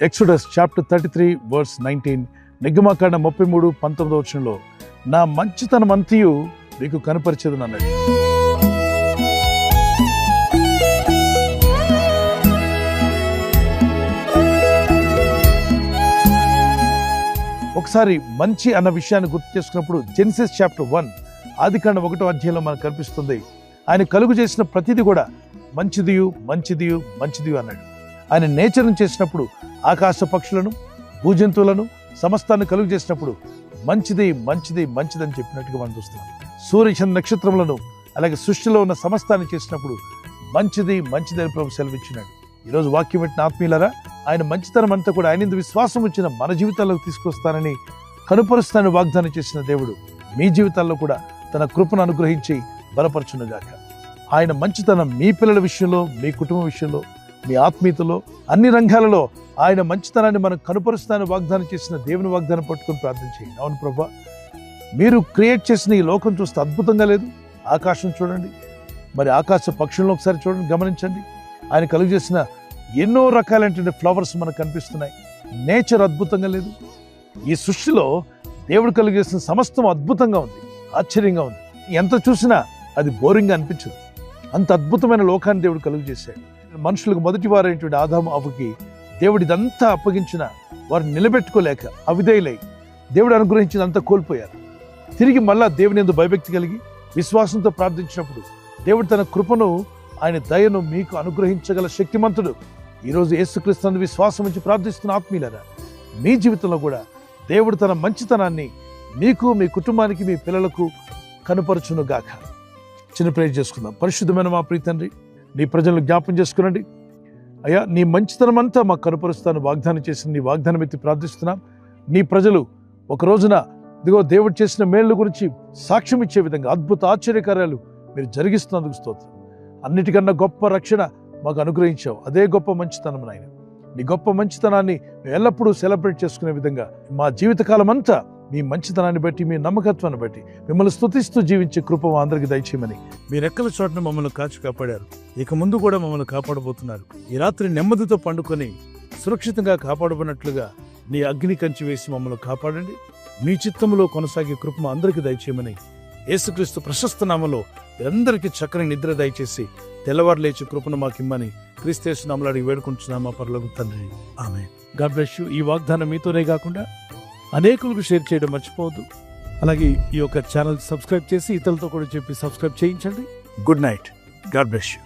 Exodus chapter 33 verse 19, నిర్గమకాండ 33:19 నా మంచితనం అంతయు మీకు కనపరిచేదని అన్నాడు. ఒకసారి మంచి అన్న విషయాన్ని గుర్తు చేసుకున్నప్పుడు జెనసిస్ చాప్టర్ 1 ఆదికాండం 1వ అధ్యాయంలో మనకు కనిపిస్తుంది. ఆయన కలుగు చేసిన ప్రతిదీ కూడా మంచిదియు మంచిదియు మంచిదియు అన్నాడు. ఆయన నేచర్ను చేసినప్పుడు ఆకాశ పక్షులను, భూజంతువులను, సమస్తాన్ని కలుగు చేసినప్పుడు మంచిది మంచిది మంచిది అని చెప్పినట్టుగా మనం చూస్తున్నాం. సూర్యచంద్ర నక్షత్రములను అలాగే సృష్టిలో ఉన్న సమస్తాన్ని చేసినప్పుడు మంచిది మంచిది అని ప్రభు సెలవిచ్చినాడు. ఈరోజు వాక్యం పెట్టిన ఆత్మీయులారా, ఆయన మంచితనం అంతా కూడా ఆయన విశ్వాసం వచ్చిన మన జీవితాల్లోకి తీసుకొస్తానని, కనుపరుస్తానని వాగ్దానం చేసిన దేవుడు మీ జీవితాల్లో కూడా తన కృపను అనుగ్రహించి బలపరచునుగాక. ఆయన మంచితనం మీ పిల్లల విషయంలో, మీ కుటుంబ విషయంలో, మీ ఆత్మీయతలో, అన్ని రంగాలలో ఆయన మంచితనాన్ని మనం కనుపరుస్తానని వాగ్దానం చేసిన దేవుని వాగ్దానం పట్టుకొని ప్రార్థన చేయండి. అవును ప్రభా, మీరు క్రియేట్ చేసిన ఈ లోకం చూస్తే అద్భుతంగా లేదు? ఆకాశం చూడండి, మరి ఆకాశ పక్షులను ఒకసారి చూడండి, గమనించండి. ఆయన కలుగు చేసిన ఎన్నో రకాలైన ఫ్లవర్స్ మనకు కనిపిస్తున్నాయి. నేచర్ అద్భుతంగా లేదు? ఈ సృష్టిలో దేవుడు కలుగు చేసిన సమస్తం అద్భుతంగా ఉంది, ఆశ్చర్యంగా ఉంది. ఎంత చూసినా అది బోరింగ్గా అనిపించదు. అంత అద్భుతమైన లోకాన్ని దేవుడు కలుగు చేశాడు. మనుషులకు మొదటి వారైనటువంటి ఆదాము అవ్వకి దేవుడు ఇదంతా అప్పగించిన వారిని నిలబెట్టుకోలేక అవిధేయులై దేవుడు అనుగ్రహించినంతా కోల్పోయారు. తిరిగి మళ్ళా దేవుని యందు భయభక్తి కలిగి విశ్వాసంతో ప్రార్థించినప్పుడు దేవుడు తన కృపను, ఆయన దయను మీకు అనుగ్రహించగల శక్తిమంతుడు. ఈరోజు యేసుక్రీస్తునందు విశ్వాసం ఉంచి ప్రార్థిస్తున్న ఆత్మీయులారా, మీ జీవితంలో కూడా దేవుడు తన మంచితనాన్ని మీకు, మీ కుటుంబానికి, మీ పిల్లలకు కనుపరచును గాక. చిన్న ప్రేయర్ చేసుకుందాం. పరిశుద్ధమైన మా ప్రియ తండ్రి, నీ ప్రజలను జ్ఞాపం చేసుకునండి అయ్యా. నీ మంచితనం అంతా మాకు కనుపరుస్తాను వాగ్దానం చేసిన నీ వాగ్దానం ఎత్తి ప్రార్థిస్తున్నాం. నీ ప్రజలు ఒక రోజున ఇదిగో దేవుడు చేసిన మేళ్ల గురించి సాక్ష్యం ఇచ్చే విధంగా అద్భుత ఆశ్చర్యకార్యాలు మీరు జరిగిస్తున్నందుకు స్తోత్రం. అన్నిటికన్నా గొప్ప రక్షణ మాకు అనుగ్రహించావు. అదే గొప్ప మంచితనం నాయన. నీ గొప్ప మంచితనాన్ని మేము ఎల్లప్పుడూ సెలబ్రేట్ చేసుకునే విధంగా మా జీవితకాలం అంతా మీ మంచితనాన్ని బట్టి, మీ నమ్మకత్వాన్ని బట్టి మిమ్మల్ని స్తుతిస్తూ జీవించే కృప మా అందరికీ దయచేయమని మీ రెక్కల చోటను మమ్మల్ని కాచి కాపాడారు. ఇక ముందు కూడా మమ్మల్ని కాపాడబోతున్నారు. ఈ రాత్రి నెమ్మదితో పండుకొని సురక్షితంగా కాపాడబడినట్లుగా నీ అగ్ని కంచి వేసి మమ్మల్ని కాపాడండి. మీ చిత్తంలో కొనసాగే కృప మా అందరికీ దయచేయమని యేసుక్రీస్తు ప్రశస్త నామములో అందరికీ చక్కని నిద్ర దయచేసి తెల్లవారు లేచి కృపను మాకిమ్మని క్రీస్తు నామములో అడిగి వేడుకుంటున్నామా పరలోకపు తండ్రి, ఆమేన్. God bless you. ఈ వాగ్దానం మీతోనే కాకుండా అనేకులకు షేర్ చేయడం మర్చిపోవద్దు. అలాగే ఈ యొక్క ఛానల్ సబ్స్క్రైబ్ చేసి ఇతరులతో కూడా చెప్పి సబ్స్క్రైబ్ చేయించండి. Good night. God bless you.